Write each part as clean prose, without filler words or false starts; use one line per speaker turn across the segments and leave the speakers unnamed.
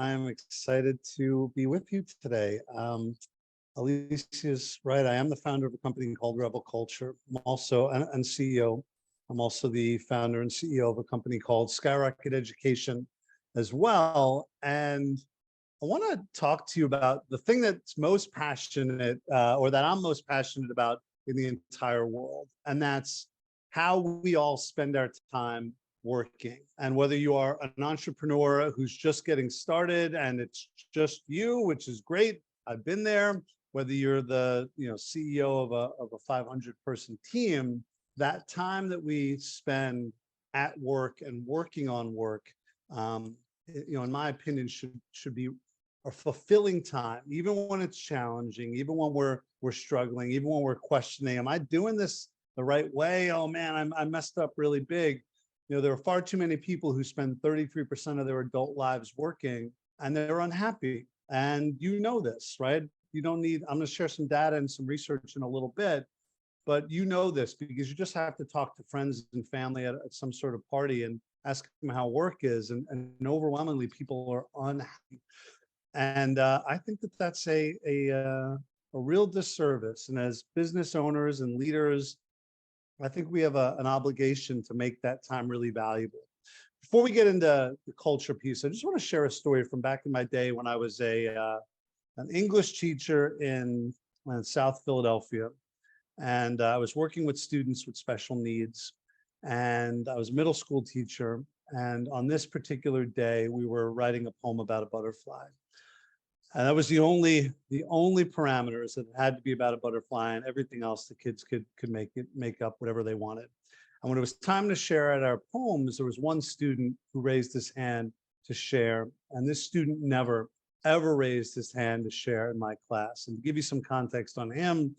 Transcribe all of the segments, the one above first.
I'm excited to be with you today. Alicia's right. I am the founder of a company called Rebel Culture. I'm also and CEO. I'm also the founder and CEO of a company called Skyrocket Education as well. And I want to talk to you about the thing that's most passionate, or that I'm most passionate about in the entire world, and that's how we all spend our time working. And whether you are an entrepreneur who's just getting started and it's just you, which is great, I've been there. Whether you're the CEO of a 500 person team, that time that we spend at work and working on work, in my opinion, should be a fulfilling time, even when it's challenging, even when we're struggling, even when we're questioning, am I doing this the right way? Oh man, I messed up really big. There are far too many people who spend 33% of their adult lives working and they're unhappy. And you know this, right? You don't need, I'm going to share some data and some research in a little bit, but you know this because you just have to talk to friends and family at some sort of party and ask them how work is. And overwhelmingly, people are unhappy. And I think that that's a real disservice. And as business owners and leaders, I think we have an obligation to make that time really valuable. Before we get into the culture piece, I just want to share a story from back in my day when I was an English teacher in South Philadelphia. And I was working with students with special needs. And I was a middle school teacher. And on this particular day, we were writing a poem about a butterfly. And that was the only parameters, that it had to be about a butterfly, and everything else the kids could make up whatever they wanted. And when it was time to share at our poems, there was one student who raised his hand to share, and this student never ever raised his hand to share in my class. And to give you some context on him,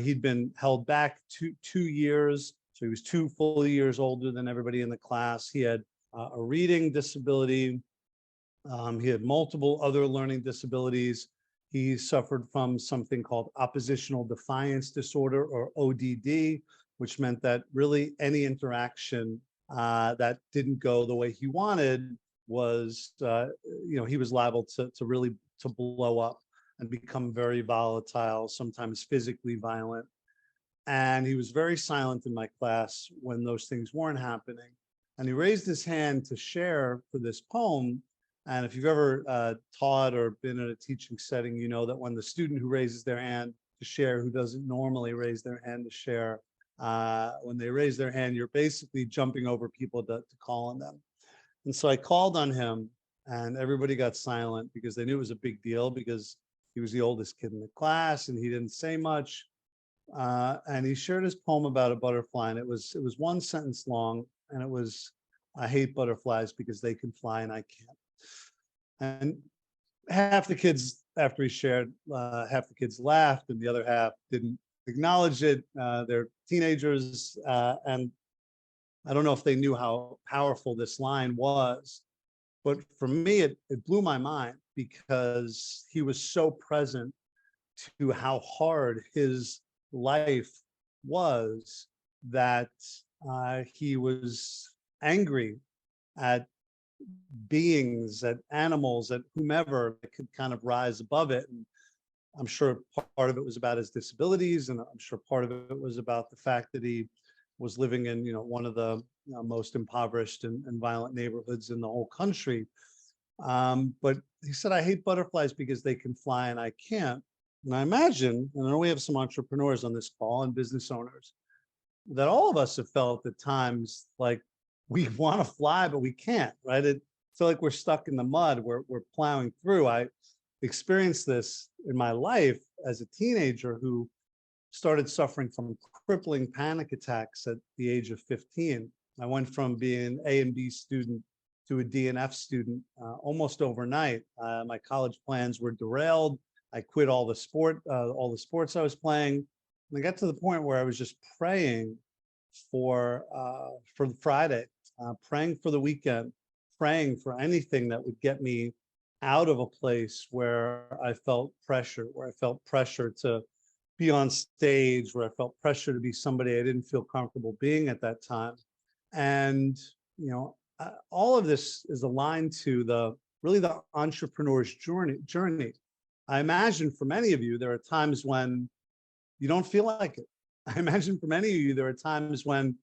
he'd been held back two years, so he was 2 full years older than everybody in the class. He had a reading disability. He had multiple other learning disabilities. He suffered from something called oppositional defiance disorder, or ODD, which meant that really any interaction that didn't go the way he wanted was, he was liable to really blow up and become very volatile, sometimes physically violent. And he was very silent in my class when those things weren't happening. And he raised his hand to share for this poem. And if you've ever taught or been in a teaching setting, you know that when the student who raises their hand to share, who doesn't normally raise their hand to share, when they raise their hand, you're basically jumping over people to call on them. And so I called on him, and everybody got silent because they knew it was a big deal, because he was the oldest kid in the class and he didn't say much. And he shared his poem about a butterfly, and it was 1 sentence long, and it was, I hate butterflies because they can fly and I can't. And half the kids, after he shared, half the kids laughed and the other half didn't acknowledge it. They're teenagers, and I don't know if they knew how powerful this line was, but for me, it blew my mind, because he was so present to how hard his life was, that he was angry at beings, at animals, at whomever that could kind of rise above it. And I'm sure part of it was about his disabilities, and I'm sure part of it was about the fact that he was living in, one of the most impoverished and violent neighborhoods in the whole country. But he said, I hate butterflies because they can fly and I can't. And I imagine, and I know we have some entrepreneurs on this call and business owners, that all of us have felt at times like we want to fly, but we can't, right? It feel like we're stuck in the mud. We're plowing through. I experienced this in my life as a teenager who started suffering from crippling panic attacks at the age of 15. I went from being an A and B student to a D and F student almost overnight. My college plans were derailed. I quit all the sports I was playing. And I got to the point where I was just praying for Friday, praying for the weekend, praying for anything that would get me out of a place where I felt pressure, to be on stage, where I felt pressure to be somebody I didn't feel comfortable being at that time. And, all of this is aligned to the really the entrepreneur's journey. I imagine for many of you, there are times when you don't feel like it. I imagine for many of you, there are times when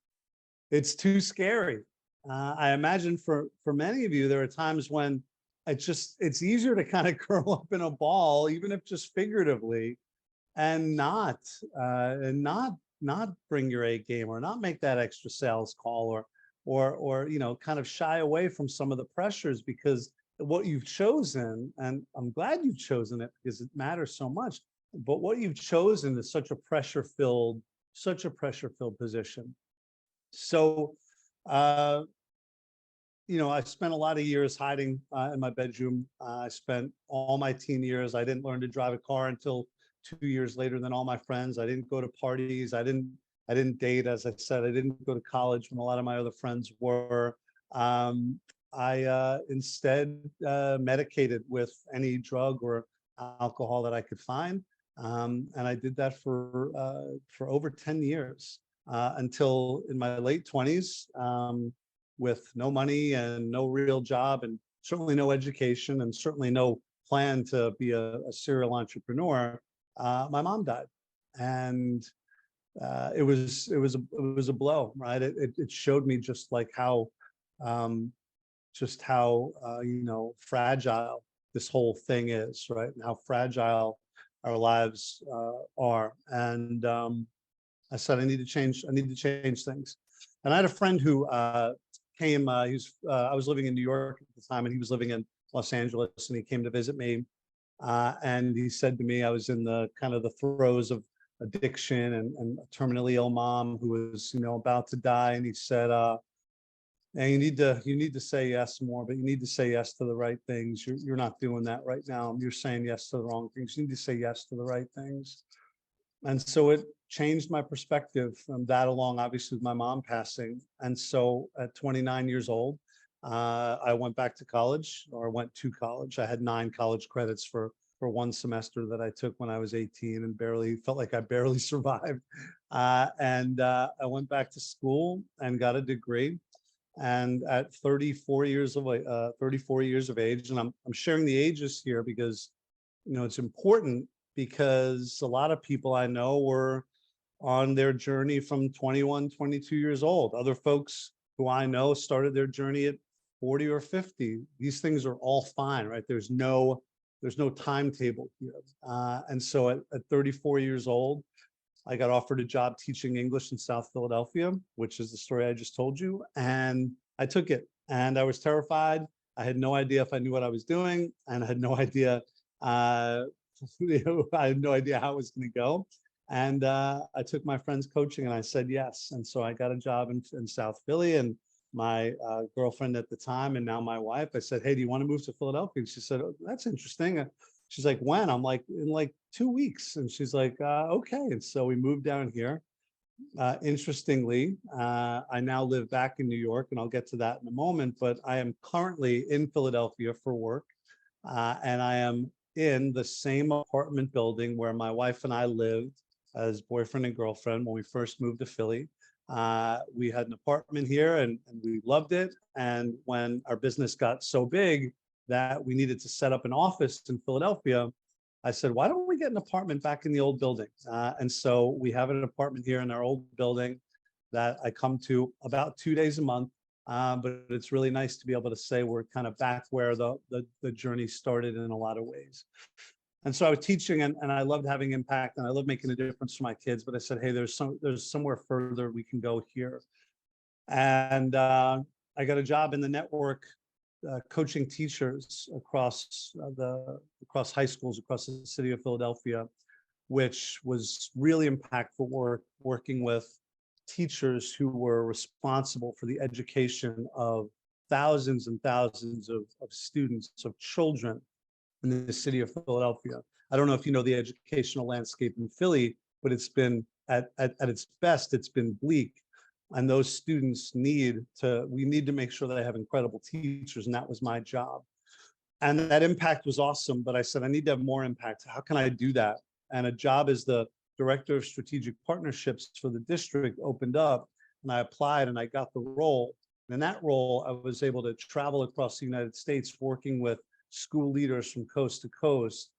it's too scary. I imagine for many of you, there are times when it's easier to kind of curl up in a ball, even if just figuratively, and not bring your A game, or not make that extra sales call, or kind of shy away from some of the pressures, because what you've chosen, and I'm glad you've chosen it because it matters so much, but what you've chosen is such a pressure filled position. So uh I spent a lot of years hiding in my bedroom. I spent all my teen years. I didn't learn to drive a car until 2 years later than all my friends. I didn't go to parties. I didn't date, as I said. I didn't go to college when a lot of my other friends were. Um, I instead medicated with any drug or alcohol that I could find, and I did that for over 10 years until in my late 20s. With no money and no real job, and certainly no education, and certainly no plan to be a serial entrepreneur, my mom died. And it was a blow, right? It showed me um, just how fragile this whole thing is, right? And how fragile our lives are. And I said, I need to change things. And I had a friend who I was living in New York at the time, and he was living in Los Angeles, and he came to visit me. And he said to me, I was in the kind of the throes of addiction, and a terminally ill mom who was, about to die. And he said, and you need to say yes more, but you need to say yes to the right things. You're not doing that right now. You're saying yes to the wrong things. You need to say yes to the right things. And so it changed my perspective from that, along obviously with my mom passing. And so at 29 years old, I went back to college, or went to college. I had 9 college credits for one semester that I took when I was 18, and felt like I barely survived. And I went back to school and got a degree. And at 34 years of age, and I'm sharing the ages here because it's important, because a lot of people I know were on their journey from 21, 22 years old. Other folks who I know started their journey at 40 or 50. These things are all fine, right? There's no timetable here. And so at 34 years old, I got offered a job teaching English in South Philadelphia, which is the story I just told you. And I took it, and I was terrified. I had no idea if I knew what I was doing, and I had no idea uh, I had no idea how it was going to go. And I took my friend's coaching, and I said yes. And so I got a job in South Philly, and my girlfriend at the time, and now my wife, I said, hey, do you want to move to Philadelphia? And she said, oh, that's interesting. She's like, when? I'm like, in like 2 weeks. And she's like, okay. And so we moved down here. Interestingly, I now live back in New York, and I'll get to that in a moment, but I am currently in Philadelphia for work. And I am in the same apartment building where my wife and I lived as boyfriend and girlfriend when we first moved to Philly. We had an apartment here, and we loved it. And when our business got so big that we needed to set up an office in Philadelphia, I said, why don't we get an apartment back in the old building? And so we have an apartment here in our old building that I come to about 2 days a month. But it's really nice to be able to say we're kind of back where the journey started in a lot of ways. And so I was teaching, and I loved having impact, and I love making a difference for my kids. But I said, hey, there's somewhere further we can go here. And I got a job in the network, coaching teachers across high schools across the city of Philadelphia, which was really impactful work, working with teachers who were responsible for the education of thousands and thousands of students, of children in the city of Philadelphia. I don't know if you know the educational landscape in Philly, but it's been at its best, it's been bleak. And those students we need to make sure that I have incredible teachers. And that was my job. And that impact was awesome. But I said, I need to have more impact. How can I do that? And a job as the director of strategic partnerships for the district opened up, and I applied, and I got the role. In that role, I was able to travel across the United States, working with school leaders from coast to coast,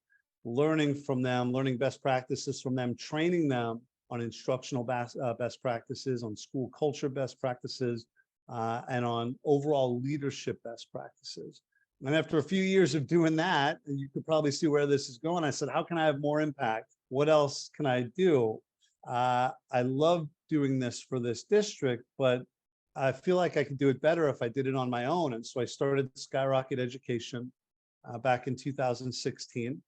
learning from them, learning best practices from them, training them on instructional best practices, on school culture best practices, and on overall leadership best practices. And after a few years of doing that, and you could probably see where this is going, I said, how can I have more impact? What else can I do? I love doing this for this district, but I feel like I could do it better if I did it on my own. And so I started Skyrocket Education back in 2016.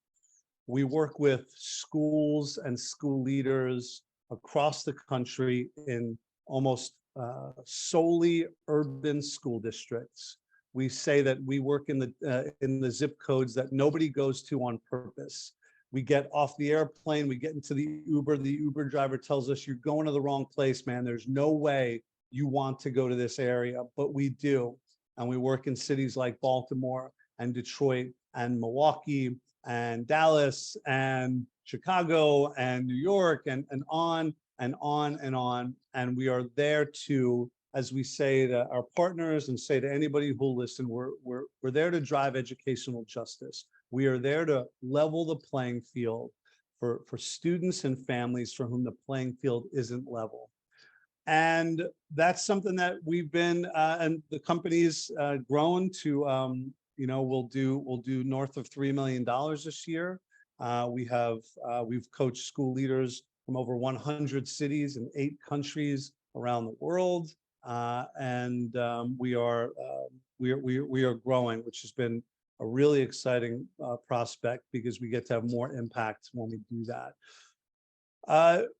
We work with schools and school leaders across the country in almost solely urban school districts. We say that we work in the zip codes that nobody goes to on purpose. We get off the airplane, we get into the Uber driver tells us, you're going to the wrong place, man. There's no way you want to go to this area, but we do. And we work in cities like Baltimore and Detroit and Milwaukee and Dallas and Chicago and New York and on and on and on. And we are there to, as we say to our partners and say to anybody who'll listen, we're there to drive educational justice. We are there to level the playing field for students and families for whom the playing field isn't level. And that's something that we've been, and the company's grown to, we'll do north of $3 million this year. We've coached school leaders from over 100 cities in 8 countries around the world, and we are growing, which has been a really exciting prospect because we get to have more impact when we do that.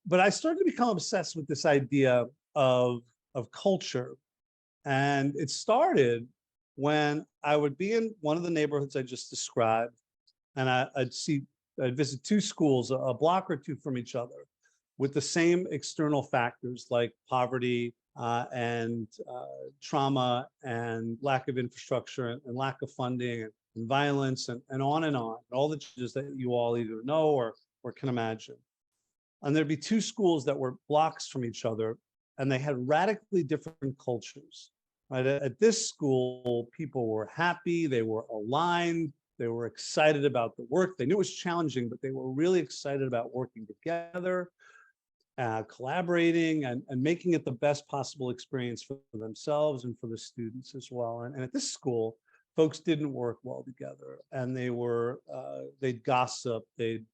But I started to become obsessed with this idea of culture. And it started when I would be in one of the neighborhoods I just described, and I'd visit 2 schools, a block or 2 from each other, with the same external factors like poverty and trauma and lack of infrastructure and lack of funding and violence and on, all the challenges that you all either know or can imagine. And there'd be 2 schools that were blocks from each other, and they had radically different cultures. Right? At this school, people were happy, they were aligned, they were excited about the work. They knew it was challenging, but they were really excited about working together, collaborating, and making it the best possible experience for themselves and for the students as well. And at this school, folks didn't work well together, and they'd gossip, they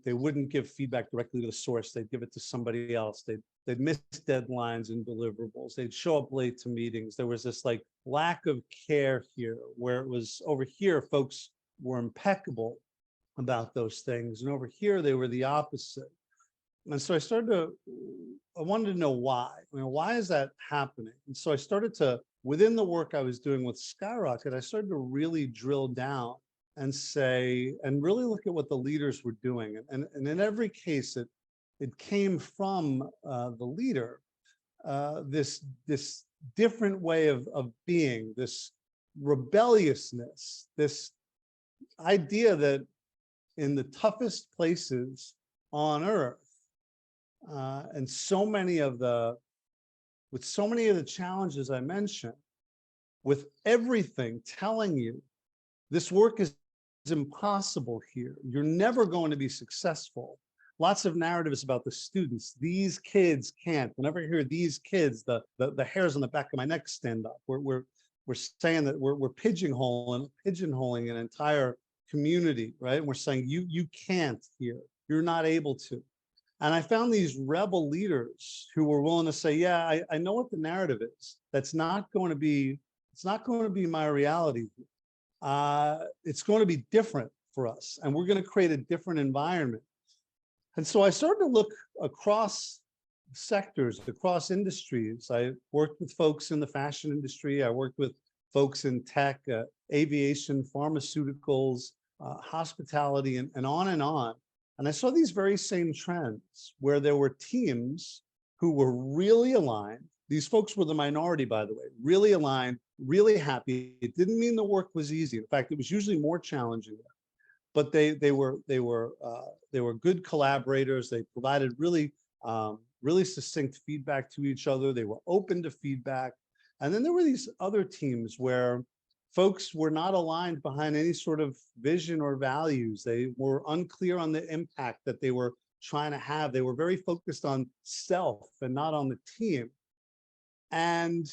wouldn't give feedback directly to the source. They'd give it to somebody else. They'd miss deadlines and deliverables. They'd show up late to meetings. There was this like lack of care here, where it was over here, folks were impeccable about those things. And over here, they were the opposite. And so I wanted to know why. Why is that happening? And so I started to, within the work I was doing with Skyrocket, I started to really drill down and say, and really look at what the leaders were doing. And in every case, it came from the leader, this different way of being, this rebelliousness, this idea that in the toughest places on earth, and with so many of the challenges I mentioned, with everything telling you this work is impossible here, you're never going to be successful. Lots of narratives about the students. These kids can't. Whenever I hear these kids, the hairs on the back of my neck stand up. We're saying that we're pigeonholing an entire community, right? And we're saying you can't here. You're not able to. And I found these rebel leaders who were willing to say, yeah, I know what the narrative is. It's not going to be my reality. It's going to be different for us, and we're going to create a different environment. And so I started to look across sectors, across industries. I worked with folks in the fashion industry. I worked with folks in tech, aviation, pharmaceuticals, hospitality, and on and on. And I saw these very same trends where there were teams who were really aligned. These folks were the minority, by the way, really aligned, really happy. It didn't mean the work was easy. In fact, it was usually more challenging. But they were good collaborators. They provided really succinct feedback to each other. They were open to feedback, And then there were these other teams where folks were not aligned behind any sort of vision or values. They were unclear on the impact that they were trying to have. They were very focused on self and not on the team. And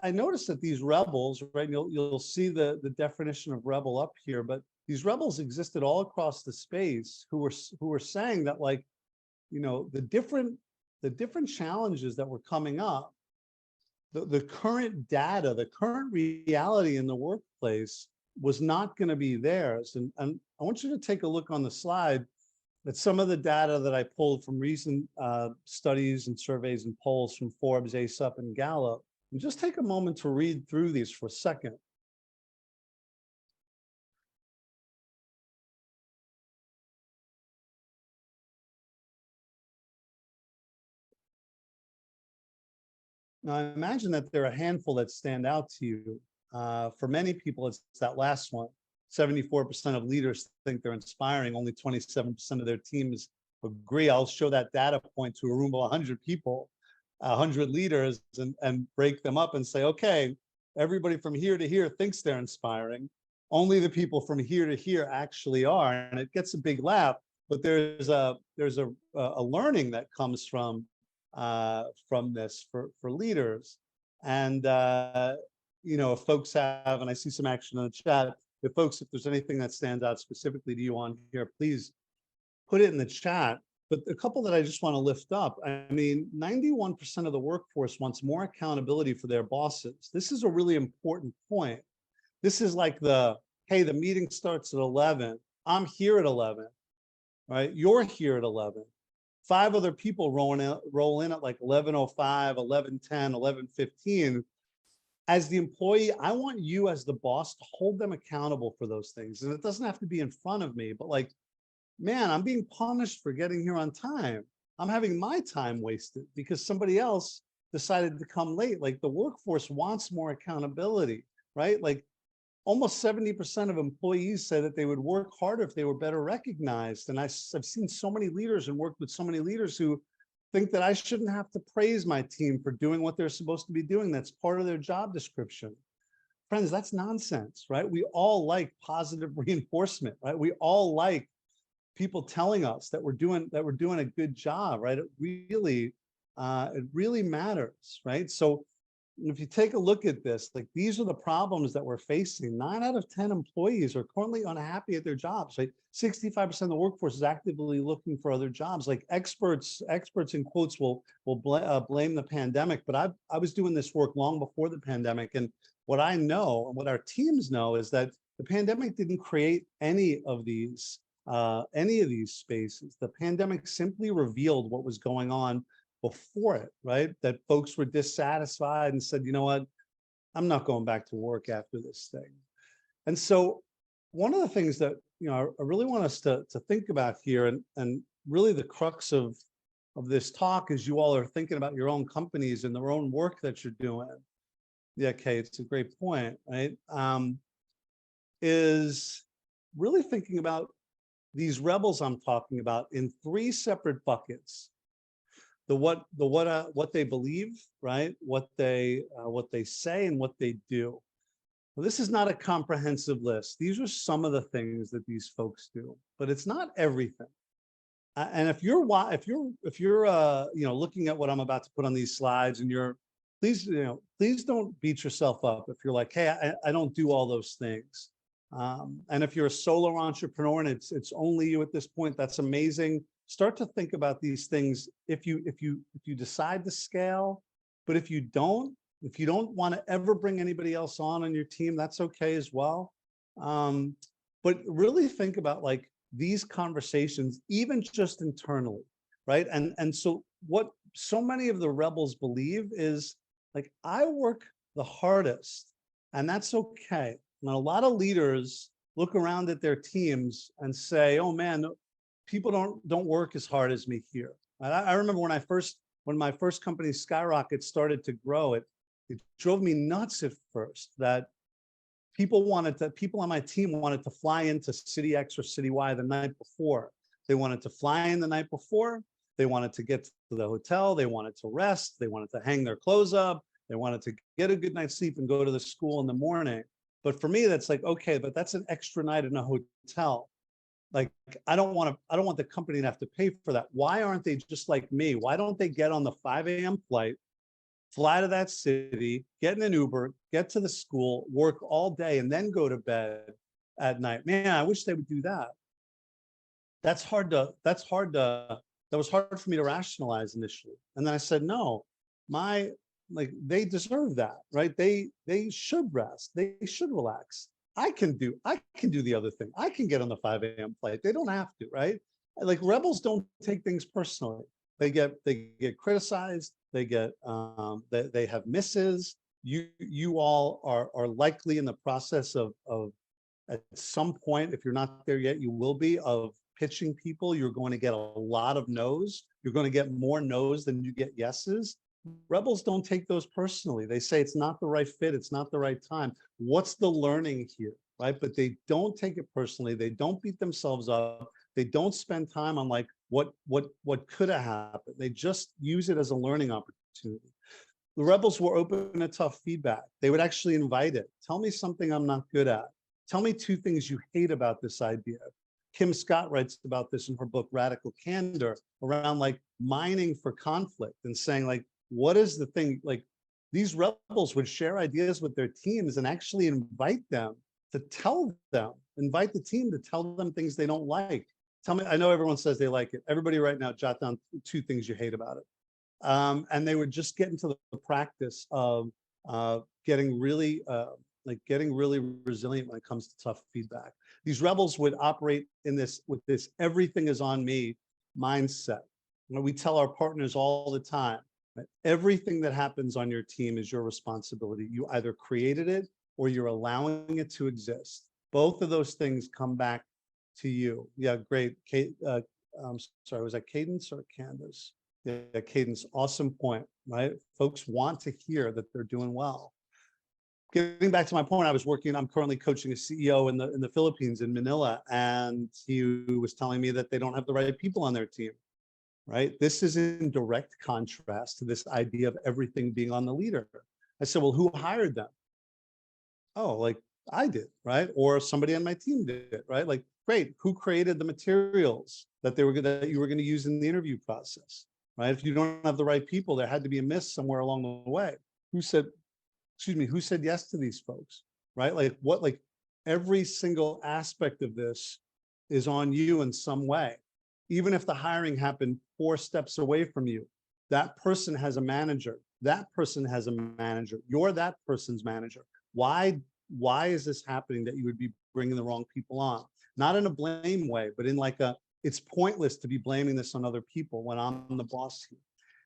I noticed that these rebels, right? You'll see the definition of rebel up here, but these rebels existed all across the space who were saying that, like, you know, the different challenges that were coming up, the current data, the current reality in the workplace was not going to be theirs. And I want you to take a look on the slide at some of the data that I pulled from recent studies and surveys and polls from Forbes, ASUP, and Gallup. And just take a moment to read through these for a second. Now, I imagine that there are a handful that stand out to you. For many people, it's that last one. 74% of leaders think they're inspiring. Only 27% of their teams agree. I'll show that data point to a room of 100 people, 100 leaders, and break them up and say, okay, everybody from here to here thinks they're inspiring. Only the people from here to here actually are. And it gets a big laugh, but there's a learning that comes from this for leaders. And you know, if folks have, and I see some action in the chat, if there's anything that stands out specifically to you on here, please put it in the chat. But a couple that I just want to lift up. I mean, 91% of the workforce wants more accountability for their bosses. This is a really important point. This is like hey, the meeting starts at 11. I'm here at 11, right? You're here at 11. 5 other people roll in at like 11:05, 11:10, 11:15. As the employee, I want you as the boss to hold them accountable for those things. And it doesn't have to be in front of me, but like, man, I'm being punished for getting here on time. I'm having my time wasted because somebody else decided to come late. Like, the workforce wants more accountability, right? Like, almost 70% of employees say that they would work harder if they were better recognized. And I've seen so many leaders and worked with so many leaders who think that I shouldn't have to praise my team for doing what they're supposed to be doing. That's part of their job description. Friends, that's nonsense, right? We all like positive reinforcement, right? We all like people telling us that we're doing a good job, right? It really matters, right? So if you take a look at this, like, these are the problems that we're facing. 9 out of 10 employees are currently unhappy at their jobs, right? 65% of the workforce is actively looking for other jobs. Like, experts in quotes will blame the pandemic, but I was doing this work long before the pandemic. And what I know and what our teams know is that the pandemic didn't create any of these spaces. The pandemic simply revealed what was going on before it, right? That folks were dissatisfied and said, you know what, I'm not going back to work after this thing. And so one of the things that, you know, I really want us to think about here, and really the crux of this talk, is you all are thinking about your own companies and their own work that you're doing. Yeah, Kay, it's a great point, right? Is really thinking about these rebels I'm talking about in 3 separate buckets. What they believe, right? What they say and what they do. Well, this is not a comprehensive list. These are some of the things that these folks do, but it's not everything. And if you're you know, looking at what I'm about to put on these slides, and please don't beat yourself up if you're like, hey, I don't do all those things. And if you're a solo entrepreneur and it's only you at this point, that's amazing. Start to think about these things if you decide to scale. But if you don't want to ever bring anybody else on your team, that's okay as well. But really think about, like, these conversations, even just internally, right? And so what so many of the rebels believe is, like, I work the hardest, and that's okay. And a lot of leaders look around at their teams and say, oh man, people don't work as hard as me here. I remember when my first company, Skyrocket, started to grow, it drove me nuts at first that people on my team wanted to fly into City X or City Y the night before. They wanted to fly in the night before. They wanted to get to the hotel. They wanted to rest. They wanted to hang their clothes up. They wanted to get a good night's sleep and go to the school in the morning. But for me, that's like, okay, but that's an extra night in a hotel. Like, I don't want the company to have to pay for that. Why aren't they just like me? Why don't they get on the 5 a.m. flight, fly to that city, get in an Uber, get to the school, work all day, and then go to bed at night? Man, I wish they would do that. That was hard for me to rationalize initially. And then I said, no, my, like, they deserve that, right? They should rest. They should relax. I can do the other thing. I can get on the 5 a.m. flight. They don't have to, right? Like, rebels don't take things personally. They get criticized. They have misses. You all are likely in the process of at some point, if you're not there yet, you will be, of pitching people. You're going to get a lot of no's. You're going to get more no's than you get yeses. Rebels don't take those personally. They say it's not the right fit. It's not the right time. What's the learning here, right? But they don't take it personally. They don't beat themselves up. They don't spend time on like what could have happened. They just use it as a learning opportunity. The rebels were open to tough feedback. They would actually invite it. Tell me something I'm not good at. Tell me 2 things you hate about this idea. Kim Scott writes about this in her book, Radical Candor, around like mining for conflict and saying like, what is the thing? Like, these rebels would share ideas with their teams and actually invite them to tell them, invite the team to tell them things they don't like. Tell me, I know everyone says they like it. Everybody right now, jot down 2 things you hate about it. And they would just get into the practice of getting really resilient when it comes to tough feedback. These rebels would operate in this with this everything is on me mindset. You know, we tell our partners all the time that everything that happens on your team is your responsibility. You either created it or you're allowing it to exist. Both of those things come back to you. Yeah, great. Kate, sorry, was that Cadence or Candace? Yeah, Cadence, awesome point, right? Folks want to hear that they're doing well. Getting back to my point, I'm currently coaching a CEO in the Philippines, in Manila, and he was telling me that they don't have the right people on their team, right? This is in direct contrast to this idea of everything being on the leader. I said, well, who hired them? Oh, like I did, right? Or somebody on my team did, right? Like, great, who created the materials that you were going to use in the interview process, right? If you don't have the right people, there had to be a miss somewhere along the way. Who said yes to these folks, right? Like every single aspect of this is on you in some way. Even if the hiring happened 4 steps away from you, that person has a manager. That person has a manager. You're that person's manager. Why is this happening that you would be bringing the wrong people on? Not in a blame way, but in like it's pointless to be blaming this on other people when I'm the boss here.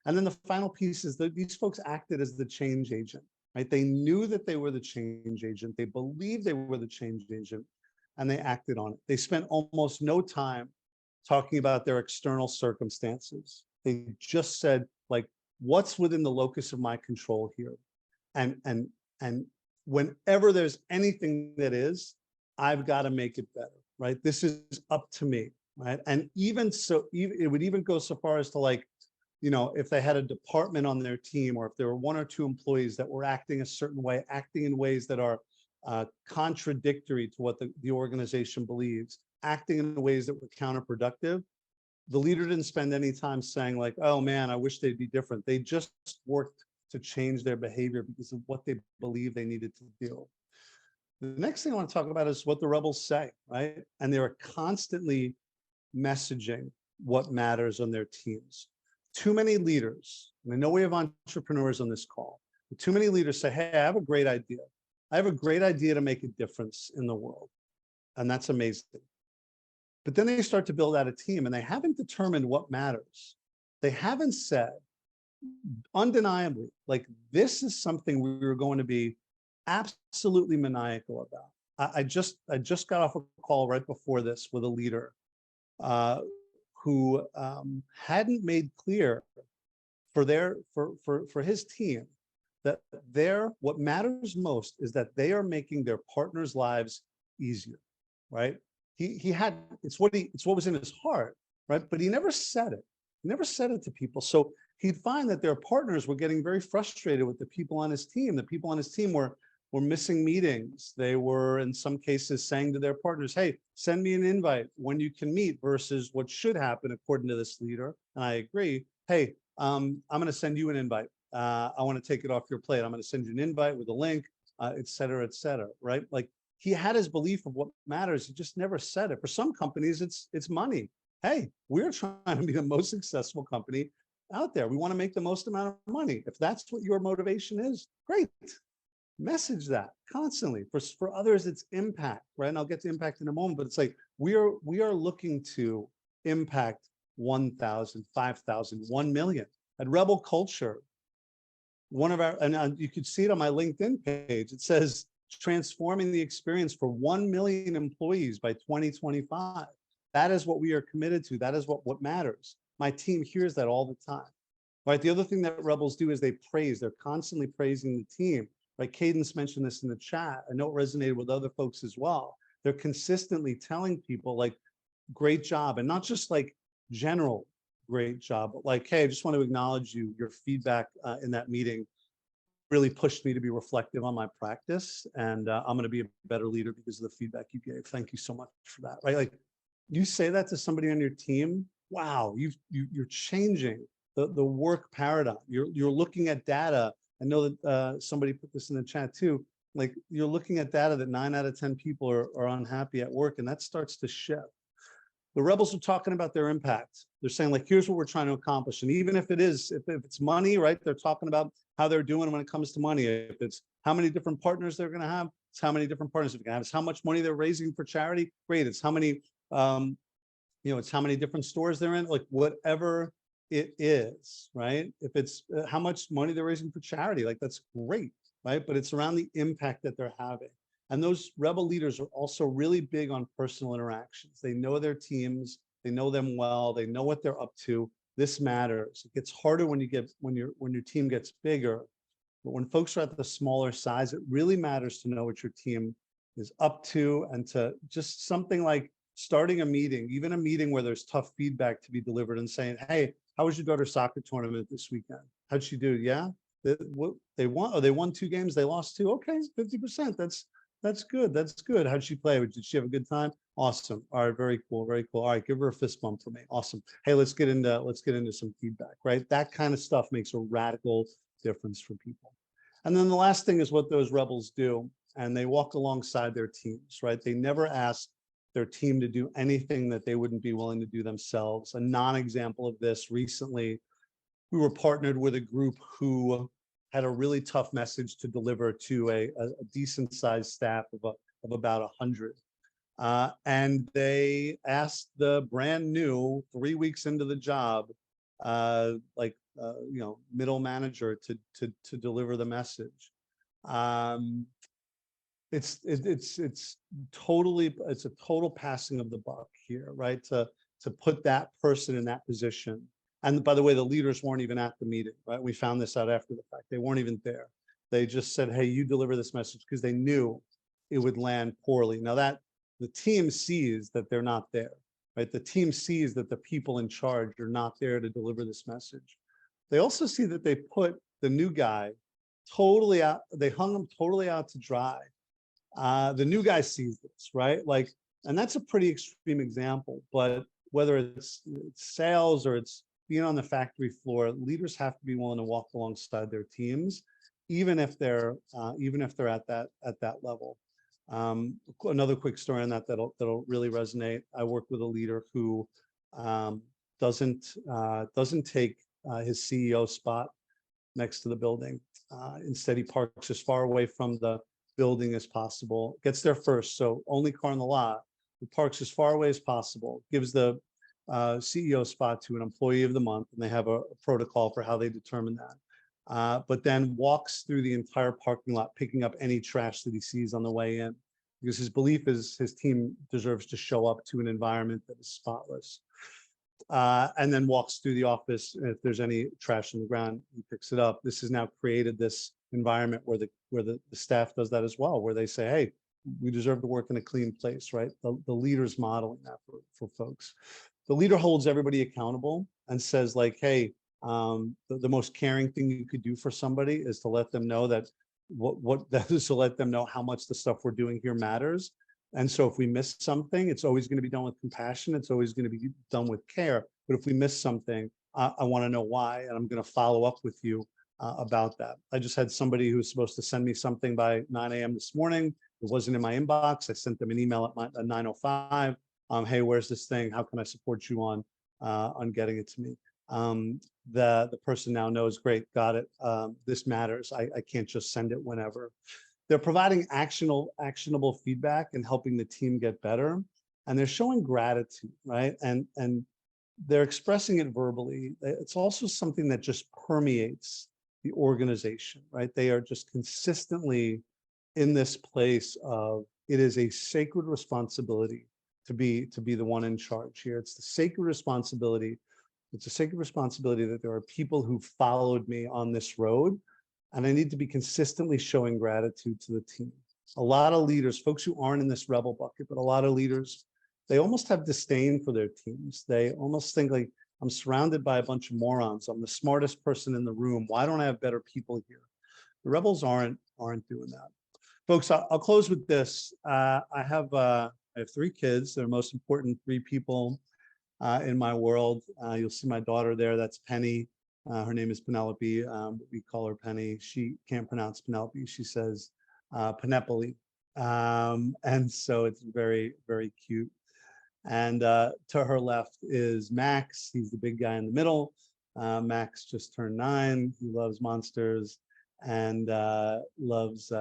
And then the final piece is that these folks acted as the change agent, right? They knew that they were the change agent. They believed they were the change agent, and they acted on it. They spent almost no time talking about their external circumstances. They just said, like, what's within the locus of my control here? And whenever there's anything that is, I've got to make it better, right? This is up to me, right? And even so, it would even go so far as to like, you know, if they had a department on their team, or if there were 1 or 2 employees that were acting a certain way, acting in ways that are contradictory to what the organization believes, acting in ways that were counterproductive, the leader didn't spend any time saying like, oh man, I wish they'd be different. They just worked to change their behavior because of what they believe they needed to do. The next thing I want to talk about is what the rebels say, right? And they're constantly messaging what matters on their teams. Too many leaders, and I know we have entrepreneurs on this call, but too many leaders say, hey, I have a great idea. I have a great idea to make a difference in the world. And that's amazing. But then they start to build out a team and they haven't determined what matters. They haven't said undeniably, like, this is something we were going to be absolutely maniacal about. I just got off a call right before this with a leader who hadn't made clear for his team that what matters most is that they are making their partners' lives easier, right? It's what was in his heart, right? But he never said it. He never said it to people. So he'd find that their partners were getting very frustrated with the people on his team. The people on his team were missing meetings. They were, in some cases, saying to their partners, hey, send me an invite when you can meet, versus what should happen according to this leader. And I agree. Hey, I'm going to send you an invite. I want to take it off your plate. I'm going to send you an invite with a link, et cetera, right? Like, he had his belief of what matters. He just never said it. For some companies, it's money. Hey, we're trying to be the most successful company out there. We want to make the most amount of money. If that's what your motivation is, great. Message that constantly. For others, it's impact, right? And I'll get to impact in a moment, but it's like we are looking to impact 1,000, 5,000, 1 million. At Rebel Culture, one of our, and you could see it on my LinkedIn page, it says transforming the experience for 1 million employees by 2025. That is what we are committed to. That is what matters. My team hears that all the time, right? The other thing that Rebels do is they praise. They're constantly praising the team. Like Cadence mentioned this in the chat. I know it resonated with other folks as well. They're consistently telling people like, great job. And not just like general great job, but like, hey, I just want to acknowledge you. Your feedback in that meeting really pushed me to be reflective on my practice. And I'm going to be a better leader because of the feedback you gave. Thank you so much for that. Right? Like, you say that to somebody on your team, wow, you're changing the work paradigm. You're looking at data. I know that somebody put this in the chat too. Like, you're looking at data that 9 out of 10 people are unhappy at work, and that starts to shift. The Rebels are talking about their impact. They're saying like, here's what we're trying to accomplish. And even if it's money, right? They're talking about how they're doing when it comes to money. If it's how many different partners they're going to have, it's how many different partners they're going to have. It's how much money they're raising for charity. Great. It's how many, it's how many different stores they're in, like whatever it is, right? If it's how much money they're raising for charity, like that's great, right? But it's around the impact that they're having. And those Rebel leaders are also really big on personal interactions. They know their teams, they know them well, they know what they're up to. This matters. It gets harder when your team gets bigger. But when folks are at the smaller size, it really matters to know what your team is up to, and to just something like starting a meeting, even a meeting where there's tough feedback to be delivered, and saying, hey, how was your daughter's soccer tournament this weekend? How'd she do? Yeah, they won. Oh, they won 2 games, they lost 2. Okay, 50%. That's good. That's good. How'd she play? Did she have a good time? Awesome. All right, very cool, very cool. All right, give her a fist bump for me. Awesome. Hey, let's get into some feedback, right? That kind of stuff makes a radical difference for people. And then the last thing is what those Rebels do, and they walk alongside their teams, right? They never ask their team to do anything that they wouldn't be willing to do themselves. A non-example of this: recently, we were partnered with a group who had a really tough message to deliver to a decent sized staff of about 100. And they asked the brand new 3 weeks into the job, middle manager to deliver the message. It's a total passing of the buck here, right? To put that person in that position. And by the way, the leaders weren't even at the meeting, right? We found this out after the fact. They weren't even there. They just said, hey, you deliver this message, because they knew it would land poorly. Now that the team sees that they're not there, right? The team sees that the people in charge are not there to deliver this message. They also see that they put the new guy totally out, they hung him totally out to dry. The new guy sees this, right? Like, and that's a pretty extreme example, but whether it's sales or it's being on the factory floor, leaders have to be willing to walk alongside their teams, even if they're at that level. Another quick story on that'll really resonate. I work with a leader who doesn't take his CEO spot next to the building. Instead, he parks as far away from the building as possible. Gets there first, so only car in the lot. He parks as far away as possible. Gives the CEO spot to an employee of the month, and they have a protocol for how they determine that. But then walks through the entire parking lot, picking up any trash that he sees on the way in, because his belief is his team deserves to show up to an environment that is spotless. And then walks through the office, and if there's any trash on the ground, he picks it up. This has now created this environment where the staff does that as well, where they say, hey, we deserve to work in a clean place, right? The leader's modeling that for folks. The leader holds everybody accountable and says like, hey, The most caring thing you could do for somebody is to let them know that that is to let them know how much the stuff we're doing here matters. And so if we miss something, it's always going to be done with compassion. It's always going to be done with care. But if we miss something, I want to know why, and I'm going to follow up with you about that. I just had somebody who was supposed to send me something by 9 a.m. this morning. It wasn't in my inbox. I sent them an email at 9:05. Hey, where's this thing? How can I support you on getting it to me? The person now knows, great, got it. This matters. I can't just send it whenever. They're providing actionable feedback and helping the team get better. And they're showing gratitude, right? And they're expressing it verbally. It's also something that just permeates the organization, right? They are just consistently in this place of, it is a sacred responsibility to be the one in charge here. It's the sacred responsibility. It's a sacred responsibility that there are people who followed me on this road, and I need to be consistently showing gratitude to the team. A lot of leaders, folks who aren't in this rebel bucket, but a lot of leaders, they almost have disdain for their teams. They almost think like, I'm surrounded by a bunch of morons. I'm the smartest person in the room. Why don't I have better people here? The rebels aren't doing that. Folks, I'll close with this. I have 3 kids. They're the most important 3 people in my world. You'll see my daughter there. That's Penny. Her name is Penelope. We call her Penny. She can't pronounce Penelope. She says Penepoli. And so it's very, very cute. And to her left is Max. He's the big guy in the middle. Max just turned 9. He loves monsters and loves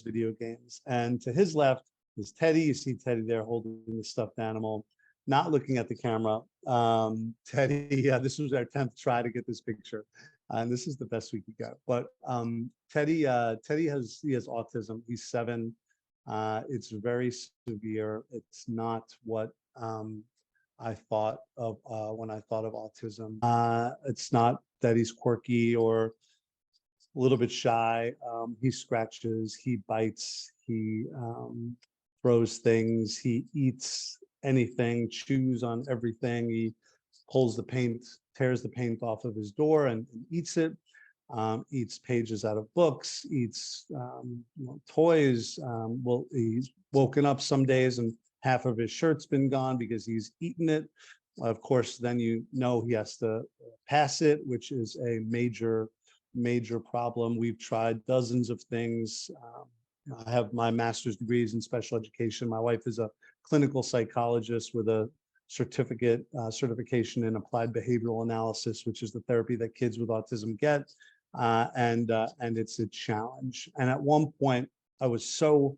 video games. And to his left is Teddy. You see Teddy there holding the stuffed animal, not looking at the camera. Teddy, yeah, this was our 10th try to get this picture. And this is the best we could get. But Teddy has autism. He's 7. It's very severe. It's not what I thought of when I thought of autism. It's not that he's quirky or a little bit shy. He scratches, he bites, he throws things, he eats anything, chews on everything. He pulls the paint, tears the paint off of his door and eats it. Eats pages out of books, eats toys. Well, he's woken up some days and half of his shirt's been gone because he's eaten it. Of course, then he has to pass it, which is a major problem. We've tried dozens of things. I have my master's degrees in special education. My wife is a clinical psychologist with a certification in applied behavioral analysis, which is the therapy that kids with autism get. And it's a challenge. And at one point, I was so,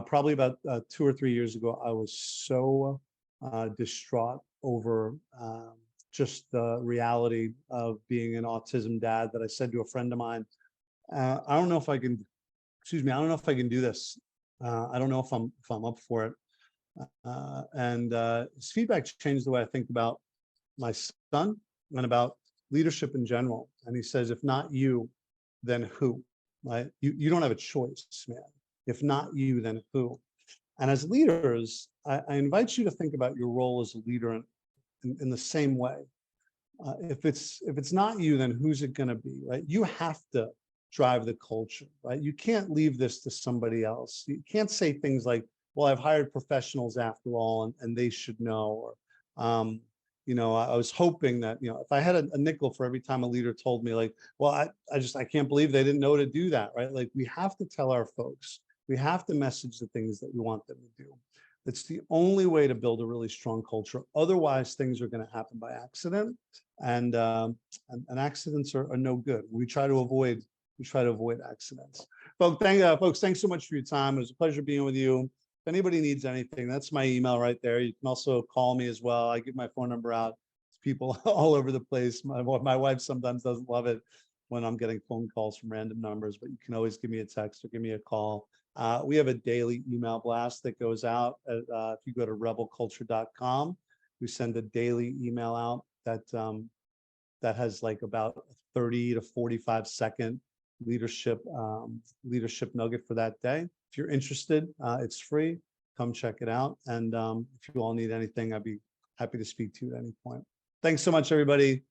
probably about 2 or 3 years ago, I was so distraught over just the reality of being an autism dad that I said to a friend of mine, I don't know if I can, I don't know if I can do this. I don't know if I'm up for it. And his feedback changed the way I think about my son and about leadership in general. And he says, if not you, then who? Right? You don't have a choice, man. If not you, then who? And as leaders, I invite you to think about your role as a leader in the same way. If it's not you, then who's it going to be, right? You have to drive the culture, right? You can't leave this to somebody else. You can't say things like, well, I've hired professionals after all, and they should know. Or, I was hoping that, if I had a nickel for every time a leader told me like, well, I can't believe they didn't know to do that, right? Like, we have to tell our folks, we have to message the things that we want them to do. It's the only way to build a really strong culture. Otherwise, things are going to happen by accident, and accidents are no good. We try to avoid accidents. Folks, thanks so much for your time. It was a pleasure being with you. If anybody needs anything, that's my email right there. You can also call me as well. I give my phone number out to people all over the place. My wife sometimes doesn't love it when I'm getting phone calls from random numbers, but you can always give me a text or give me a call. We have a daily email blast that goes out. If you go to rebelculture.com, we send a daily email out that has like about 30 to 45 second leadership nugget for that day. If you're interested, it's free. Come check it out. And if you all need anything, I'd be happy to speak to you at any point. Thanks so much, everybody.